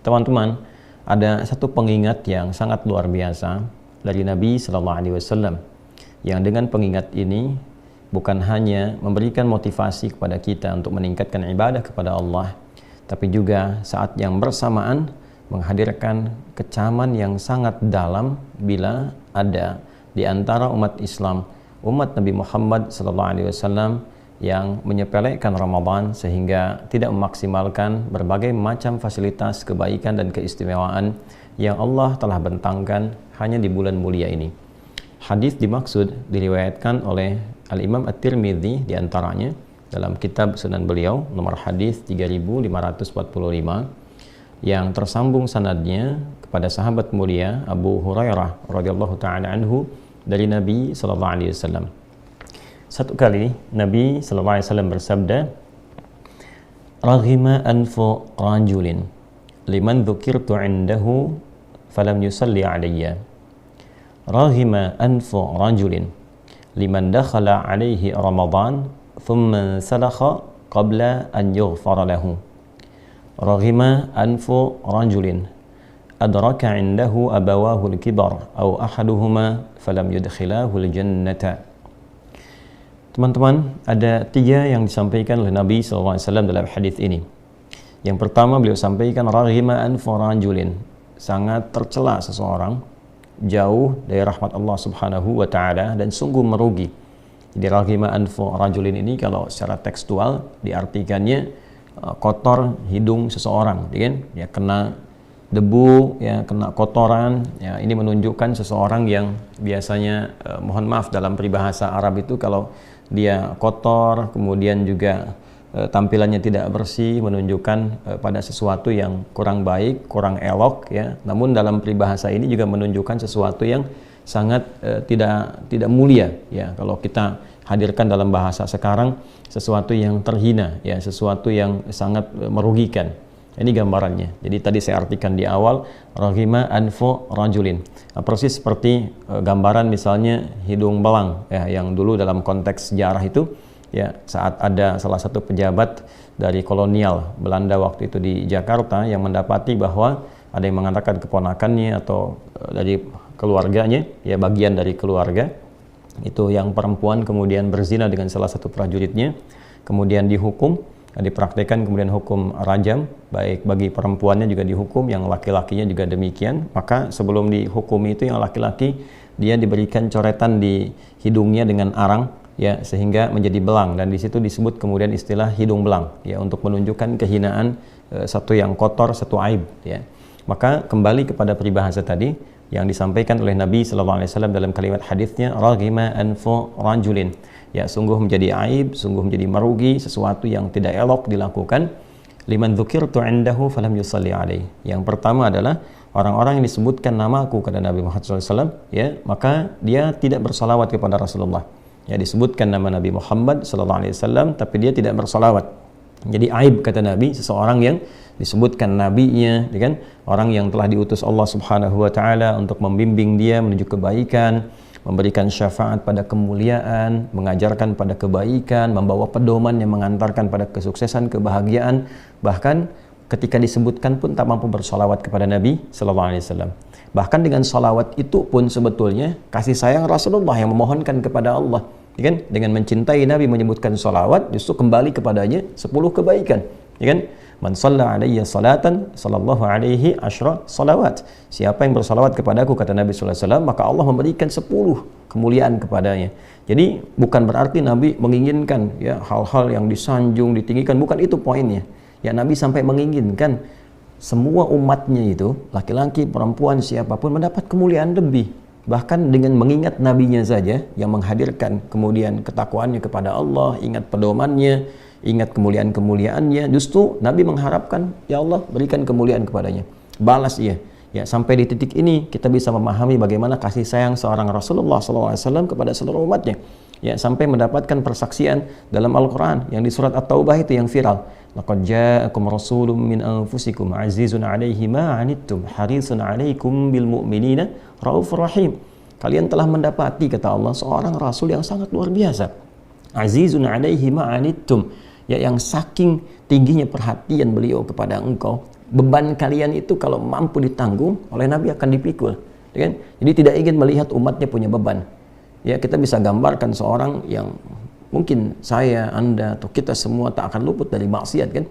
Teman-teman, ada satu pengingat yang sangat luar biasa dari Nabi Sallallahu Alaihi Wasallam, yang dengan pengingat ini bukan hanya memberikan motivasi kepada kita untuk meningkatkan ibadah kepada Allah, tapi juga saat yang bersamaan menghadirkan kecaman yang sangat dalam bila ada di antara umat Islam, umat Nabi Muhammad SAW yang menyepelekan Ramadan sehingga tidak memaksimalkan berbagai macam fasilitas kebaikan dan keistimewaan yang Allah telah bentangkan hanya di bulan mulia ini. Hadis dimaksud diriwayatkan oleh Al-Imam At-Tirmidzi diantaranya dalam kitab Sunan beliau nomor hadis 3545 yang tersambung sanadnya kepada sahabat mulia Abu Hurairah radhiyallahu taala anhu dari Nabi sallallahu alaihi wasallam. Satu kali Nabi sallallahu alaihi wasallam bersabda, "Raghima anfu rajulin liman dzukirtu 'indahu falam yusalli 'alayya. Raghima anfu rajulin liman dakhala 'alaihi Ramadan thumma salakha qabla an yughfara lahu. Raghima anfu rajulin adraka 'indahu abawahu al-kibar aw ahaduhuma falam yudkhilahu al-jannata." Teman-teman, ada 3 yang disampaikan oleh Nabi SAW dalam hadis ini. Yang pertama beliau sampaikan, raghima anfu rajulin, sangat tercela seseorang, jauh dari rahmat Allah Subhanahu wa taala dan sungguh merugi. Jadi raghima anfu rajulin ini kalau secara tekstual diartikannya kotor hidung seseorang, kan? Ya, kena debu, ya, kena kotoran, ya, ini menunjukkan seseorang yang biasanya mohon maaf dalam peribahasa Arab itu kalau dia kotor, kemudian juga tampilannya tidak bersih, menunjukkan pada sesuatu yang kurang baik, kurang elok, ya. Namun dalam peribahasa ini juga menunjukkan sesuatu yang sangat tidak mulia, ya. Kalau kita hadirkan dalam bahasa sekarang, sesuatu yang terhina, ya, sesuatu yang sangat merugikan. Ini gambarannya. Jadi tadi saya artikan di awal, raghima anfu rajulin. Persis seperti gambaran misalnya hidung belang, ya, yang dulu dalam konteks sejarah itu, ya, saat ada salah satu pejabat dari kolonial Belanda waktu itu di Jakarta yang mendapati bahwa ada yang mengatakan keponakannya atau dari keluarganya, ya, bagian dari keluarga itu yang perempuan kemudian berzina dengan salah satu prajuritnya, kemudian dihukum, dipraktekkan kemudian hukum rajam, baik bagi perempuannya juga dihukum, yang laki-lakinya juga demikian. Maka sebelum dihukumi itu yang laki-laki dia diberikan coretan di hidungnya dengan arang, ya, sehingga menjadi belang, dan di situ disebut kemudian istilah hidung belang, ya, untuk menunjukkan kehinaan satu yang kotor, satu aib, ya. Maka kembali kepada peribahasa tadi yang disampaikan oleh Nabi sallallahu alaihi wasallam dalam kalimat hadisnya, raghima anfu rajulin, ya, sungguh menjadi aib, sungguh menjadi merugi, sesuatu yang tidak elok dilakukan. Liman dzukirtu 'indahu falam yusalli alaihi. Yang pertama adalah orang-orang yang disebutkan namaku kata Nabi Muhammad SAW, ya, maka dia tidak bersalawat kepada Rasulullah. Ya, disebutkan nama Nabi Muhammad SAW, tapi dia tidak bersalawat. Jadi aib kata Nabi, seseorang yang disebutkan nabinya, ya kan, orang yang telah diutus Allah Subhanahu wa taala untuk membimbing dia menuju kebaikan, memberikan syafaat pada kemuliaan, mengajarkan pada kebaikan, membawa pedoman yang mengantarkan pada kesuksesan, kebahagiaan. Bahkan ketika disebutkan pun tak mampu bersolawat kepada Nabi Sallallahu Alaihi Wasallam. Bahkan dengan solawat itu pun sebetulnya kasih sayang Rasulullah yang memohonkan kepada Allah, ya kan? Dengan mencintai Nabi menyebutkan solawat, justru kembali kepadanya 10 kebaikan, ya kan? Man shalla alayya salatan sallallahu alaihi asyra salawat. Siapa yang bersalawat kepadaku kata Nabi sallallahu alaihi wasallam, maka Allah memberikan 10 kemuliaan kepadanya. Jadi bukan berarti Nabi menginginkan, ya, hal-hal yang disanjung, ditinggikan, bukan itu poinnya. Ya, Nabi sampai menginginkan semua umatnya itu, laki-laki, perempuan, siapapun mendapat kemuliaan lebih. Bahkan dengan mengingat nabinya saja yang menghadirkan kemudian ketakwaannya kepada Allah, ingat pedomannya, ingat kemuliaan-kemuliaannya, justru Nabi mengharapkan, ya Allah berikan kemuliaan kepadanya, balas ia. Ya, sampai di titik ini kita bisa memahami bagaimana kasih sayang seorang Rasulullah SAW kepada seluruh umatnya. Ya, sampai mendapatkan persaksian dalam Al-Quran yang di surat At-Taubah itu yang viral. Laqad ja'akum rasulun min anfusikum azizun 'alaihi ma 'anittum harisun 'alaikum bil mu'minina raufur rahim. Kalian telah mendapati kata Allah seorang rasul yang sangat luar biasa. Azizun 'alaihi ma 'anittum, ya, yang saking tingginya perhatian beliau kepada engkau, beban kalian itu kalau mampu ditanggung oleh Nabi akan dipikul, ya kan? Jadi tidak ingin melihat umatnya punya beban. Ya, kita bisa gambarkan seorang yang mungkin saya, Anda, atau kita semua tak akan luput dari maksiat, kan?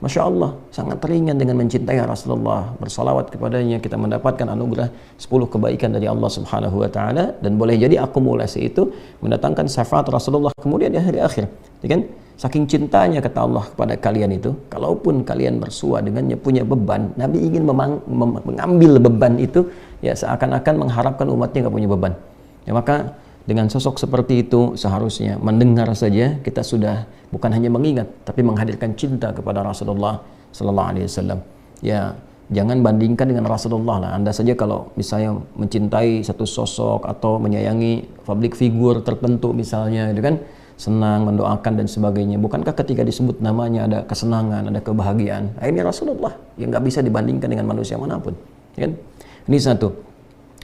Masya Allah, sangat ringan dengan mencintai Rasulullah, bersalawat kepadanya, kita mendapatkan anugerah 10 kebaikan dari Allah Subhanahu wa Ta'ala, dan boleh jadi akumulasi itu mendatangkan syafaat Rasulullah kemudian di hari akhir, ya kan? Saking cintanya kata Allah kepada kalian itu, kalaupun kalian bersua dengannya punya beban, Nabi ingin mengambil beban itu, ya seakan-akan mengharapkan umatnya nggak punya beban. Ya, maka dengan sosok seperti itu seharusnya mendengar saja kita sudah bukan hanya mengingat tapi menghadirkan cinta kepada Rasulullah sallallahu alaihi wasallam. Ya, jangan bandingkan dengan Rasulullah lah. Anda saja kalau misalnya mencintai satu sosok atau menyayangi public figure tertentu misalnya, gitu kan, senang, mendoakan dan sebagainya. Bukankah ketika disebut namanya ada kesenangan, ada kebahagiaan? Nah, ini Rasulullah yang nggak bisa dibandingkan dengan manusia manapun, ya kan? Ini satu.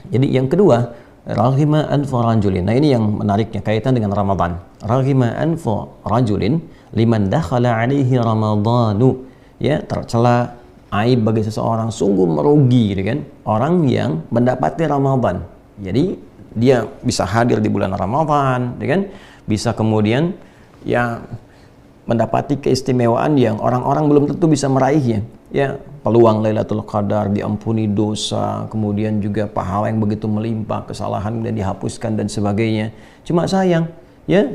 Jadi yang kedua, raghima anfu rajulin. Nah, ini yang menariknya kaitan dengan Ramadan. Raghima anfu rajulin liman dakhala alaihi ramadhanu. Ya, tercela aib bagi seseorang, sungguh merugi, gitu kan? Orang yang mendapati Ramadan. Jadi dia bisa hadir di bulan Ramadan, gitu kan? Bisa kemudian ya mendapati keistimewaan yang orang-orang belum tentu bisa meraihnya. Ya, peluang Lailatul Qadar, diampuni dosa, kemudian juga pahala yang begitu melimpah, kesalahan dan dihapuskan dan sebagainya. Cuma sayang, ya,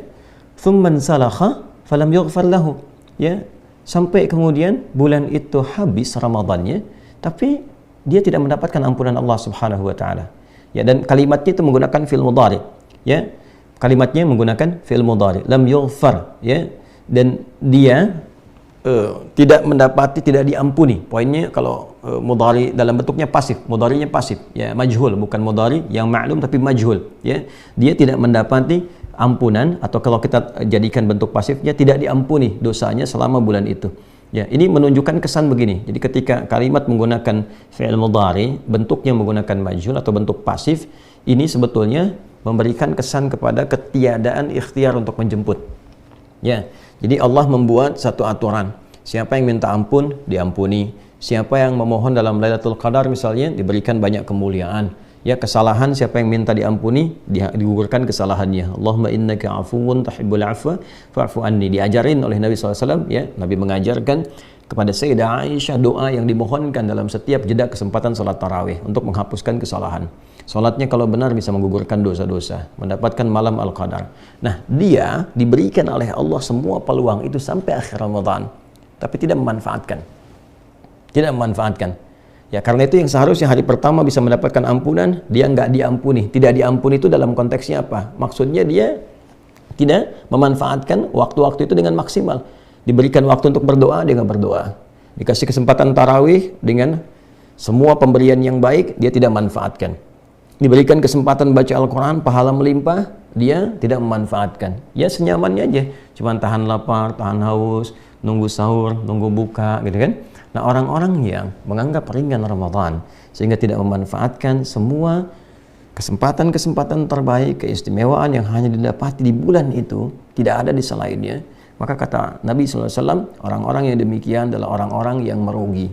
thumman salakha falam yughfar lahu. Ya, sampai kemudian bulan itu habis Ramadannya, tapi dia tidak mendapatkan ampunan Allah Subhanahu wa Ta'ala. Ya, dan kalimatnya itu menggunakan fi'il mudhari. Ya, kalimatnya menggunakan fi'il mudhari, lam yughfar, ya, dan dia tidak mendapati, tidak diampuni. Poinnya kalau mudhari dalam bentuknya pasif, mudharinya pasif, ya, majhul, bukan mudhari yang ma'lum tapi majhul, ya. Dia tidak mendapati ampunan, atau kalau kita jadikan bentuk pasifnya, tidak diampuni dosanya selama bulan itu. Ya, ini menunjukkan kesan begini. Jadi ketika kalimat menggunakan fi'il mudhari, bentuknya menggunakan majhul atau bentuk pasif, ini sebetulnya memberikan kesan kepada ketiadaan ikhtiar untuk menjemput. Ya, jadi Allah membuat satu aturan. Siapa yang minta ampun, diampuni. Siapa yang memohon dalam Lailatul Qadar misalnya, diberikan banyak kemuliaan. Ya, kesalahan siapa yang minta diampuni, digugurkan kesalahannya. Allahumma innaka afuwun tuhibbul afwa fa'fu anni. Diajarin oleh Nabi SAW, ya, Nabi mengajarkan kepada Sayyidah Aisyah doa yang dimohonkan dalam setiap jeda kesempatan salat tarawih untuk menghapuskan kesalahan. Salatnya kalau benar bisa menggugurkan dosa-dosa, mendapatkan malam Al-Qadar. Nah, dia diberikan oleh Allah semua peluang itu sampai akhir Ramadan, tapi tidak memanfaatkan. Tidak memanfaatkan. Ya, karena itu yang seharusnya hari pertama bisa mendapatkan ampunan, dia nggak diampuni. Tidak diampuni itu dalam konteksnya apa? Maksudnya dia tidak memanfaatkan waktu-waktu itu dengan maksimal. Diberikan waktu untuk berdoa, dia nggak berdoa. Dikasih kesempatan tarawih dengan semua pemberian yang baik, dia tidak manfaatkan. Diberikan kesempatan baca Al-Quran, pahala melimpah, dia tidak memanfaatkan. Ya, senyamannya aja, cuma tahan lapar, tahan haus, nunggu sahur, nunggu buka, gitu kan. Nah, orang-orang yang menganggap ringan Ramadan sehingga tidak memanfaatkan semua kesempatan-kesempatan terbaik, keistimewaan yang hanya didapati di bulan itu, tidak ada di selainnya, maka kata Nabi SAW, orang-orang yang demikian adalah orang-orang yang merugi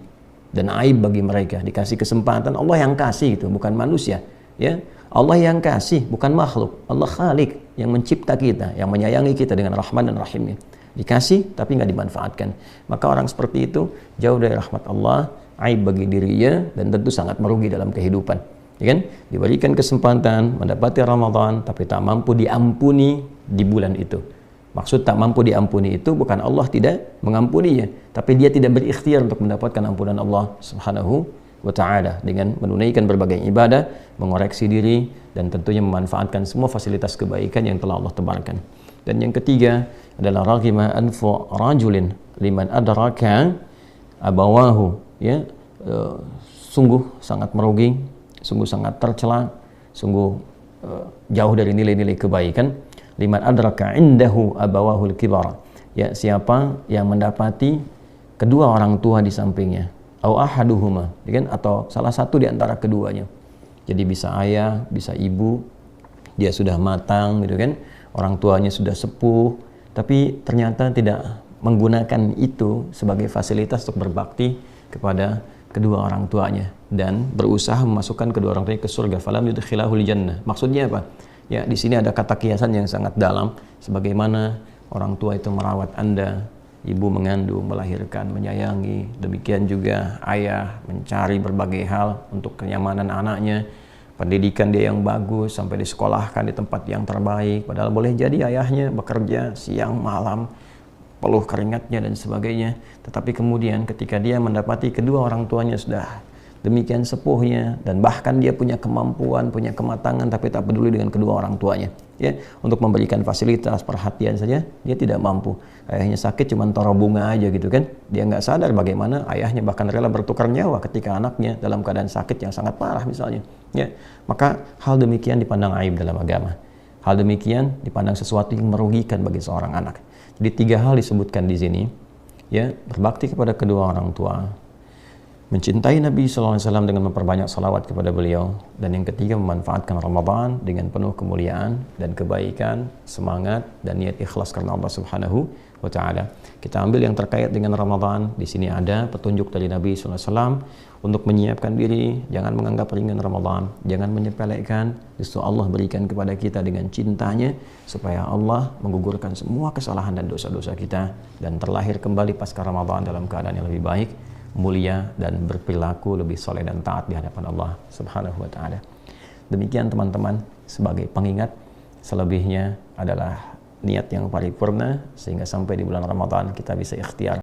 dan aib bagi mereka. Dikasih kesempatan, Allah yang kasih itu, bukan manusia. Ya, Allah yang kasih, bukan makhluk. Allah Khalik yang mencipta kita, yang menyayangi kita dengan Rahman dan Rahimnya. Dikasih tapi nggak dimanfaatkan. Maka orang seperti itu jauh dari rahmat Allah, aib bagi dirinya, dan tentu sangat merugi dalam kehidupan. Ya kan? Diberikan kesempatan mendapati Ramadan tapi tak mampu diampuni di bulan itu. Maksud tak mampu diampuni itu bukan Allah tidak mengampuninya, tapi dia tidak berikhtiar untuk mendapatkan ampunan Allah Subhanahu wa Ta'ala dengan menunaikan berbagai ibadah, mengoreksi diri, dan tentunya memanfaatkan semua fasilitas kebaikan yang telah Allah tebarkan. Dan yang ketiga adalah raghima anfu rajulin liman adraka abawahu. Ya, sungguh sangat merugi, sungguh sangat tercela, sungguh jauh dari nilai-nilai kebaikan. Liman adraka indahu abawahul kibar. Ya, siapa yang mendapati kedua orang tua di sampingnya, au ahaduhuma, kan, atau salah satu di antara keduanya. Jadi bisa ayah, bisa ibu, dia sudah matang, gitu kan, orang tuanya sudah sepuh, tapi ternyata tidak menggunakan itu sebagai fasilitas untuk berbakti kepada kedua orang tuanya dan berusaha memasukkan kedua orang tuanya ke surga. Falam yudkhilahul jannah. Maksudnya apa? Ya, di sini ada kata kiasan yang sangat dalam, sebagaimana orang tua itu merawat Anda, ibu mengandung, melahirkan, menyayangi, demikian juga ayah mencari berbagai hal untuk kenyamanan anaknya, pendidikan dia yang bagus sampai disekolahkan di tempat yang terbaik, padahal boleh jadi ayahnya bekerja siang malam peluh keringatnya dan sebagainya, tetapi kemudian ketika dia mendapati kedua orang tuanya sudah demikian sepuhnya dan bahkan dia punya kemampuan, punya kematangan, tapi tak peduli dengan kedua orang tuanya, ya, untuk memberikan fasilitas, perhatian saja dia tidak mampu. Ayahnya sakit cuman taruh bunga aja gitu kan, dia nggak sadar bagaimana ayahnya bahkan rela bertukar nyawa ketika anaknya dalam keadaan sakit yang sangat parah misalnya, ya. Maka hal demikian dipandang aib dalam agama. Hal demikian dipandang sesuatu yang merugikan bagi seorang anak. Jadi 3 hal disebutkan di sini, ya, berbakti kepada kedua orang tua, mencintai Nabi SAW dengan memperbanyak salawat kepada beliau, dan yang ketiga memanfaatkan Ramadan dengan penuh kemuliaan dan kebaikan, semangat dan niat ikhlas karena Allah Subhanahu wa Ta'ala. Kita ambil yang terkait dengan Ramadan. Di sini ada petunjuk dari Nabi SAW untuk menyiapkan diri, jangan menganggap ringan Ramadan, jangan menyepelekan. Justru Allah berikan kepada kita dengan cintanya supaya Allah menggugurkan semua kesalahan dan dosa-dosa kita dan terlahir kembali pasca Ramadan dalam keadaan yang lebih baik, mulia, dan berperilaku lebih soleh dan taat di hadapan Allah Subhanahu wa Ta'ala. Demikian teman-teman, sebagai pengingat, selebihnya adalah niat yang paripurna sehingga sampai di bulan Ramadan kita bisa ikhtiar